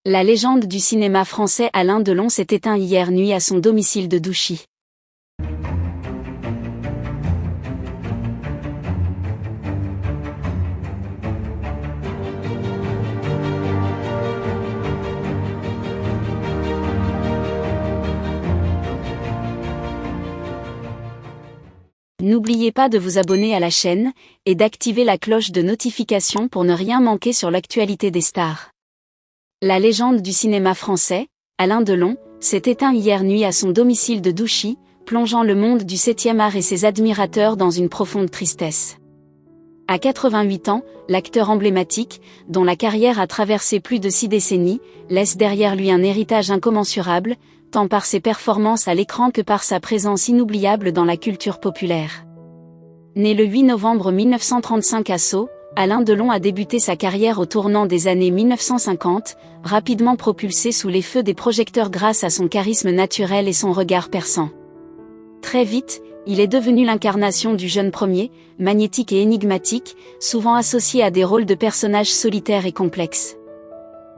La légende du cinéma français Alain Delon s'est éteint hier nuit à son domicile de Douchy. N'oubliez pas de vous abonner à la chaîne et d'activer la cloche de notification pour ne rien manquer sur l'actualité des stars. La légende du cinéma français, Alain Delon, s'est éteint hier nuit à son domicile de Douchy, plongeant le monde du 7e art et ses admirateurs dans une profonde tristesse. À 88 ans, l'acteur emblématique, dont la carrière a traversé plus de 6 décennies, laisse derrière lui un héritage incommensurable, tant par ses performances à l'écran que par sa présence inoubliable dans la culture populaire. Né le 8 novembre 1935 à Sceaux, Alain Delon a débuté sa carrière au tournant des années 1950, rapidement propulsé sous les feux des projecteurs grâce à son charisme naturel et son regard perçant. Très vite, il est devenu l'incarnation du jeune premier, magnétique et énigmatique, souvent associé à des rôles de personnages solitaires et complexes.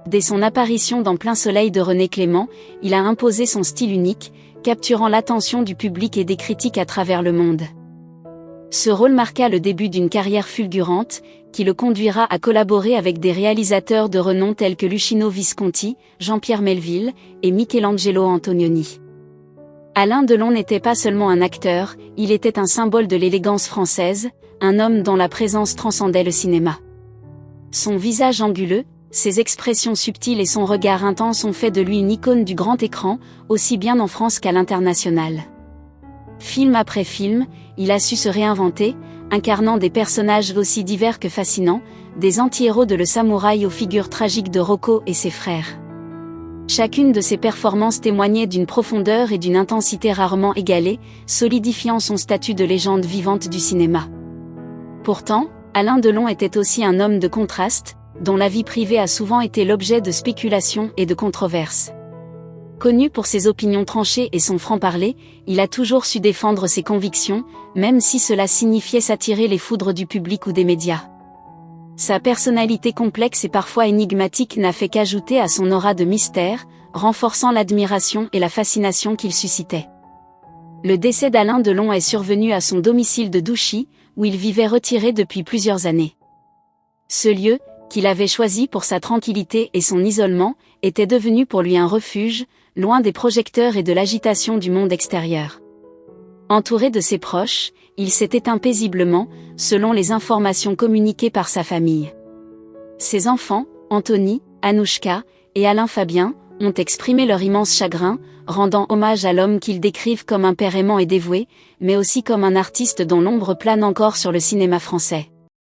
Dès son apparition dans Plein Soleil de René Clément, il a imposé son style unique, capturant l'attention du public et des critiques à travers le monde. Ce rôle marqua le début d'une carrière fulgurante, qui le conduira à collaborer avec des réalisateurs de renom tels que Luchino Visconti, Jean-Pierre Melville et Michelangelo Antonioni. Alain Delon n'était pas seulement un acteur, il était un symbole de l'élégance française, un homme dont la présence transcendait le cinéma. Son visage anguleux, ses expressions subtiles et son regard intense ont fait de lui une icône du grand écran, aussi bien en France qu'à l'international. Film après film, il a su se réinventer, incarnant des personnages aussi divers que fascinants, des anti-héros de Le Samouraï aux figures tragiques de Rocco et ses frères. Chacune de ses performances témoignait d'une profondeur et d'une intensité rarement égalées, solidifiant son statut de légende vivante du cinéma. Pourtant, Alain Delon était aussi un homme de contraste, dont la vie privée a souvent été l'objet de spéculations et de controverses. Connu pour ses opinions tranchées et son franc-parler, il a toujours su défendre ses convictions, même si cela signifiait s'attirer les foudres du public ou des médias. Sa personnalité complexe et parfois énigmatique n'a fait qu'ajouter à son aura de mystère, renforçant l'admiration et la fascination qu'il suscitait. Le décès d'Alain Delon est survenu à son domicile de Douchy, où il vivait retiré depuis plusieurs années. Ce lieu, qu'il avait choisi pour sa tranquillité et son isolement, était devenu pour lui un refuge, loin des projecteurs et de l'agitation du monde extérieur. Entouré de ses proches, il s'est éteint paisiblement, selon les informations communiquées par sa famille. Ses enfants, Anthony, Anouchka et Alain Fabien, ont exprimé leur immense chagrin, rendant hommage à l'homme qu'ils décrivent comme un père aimant et dévoué, mais aussi comme un artiste dont l'ombre plane encore sur le cinéma français.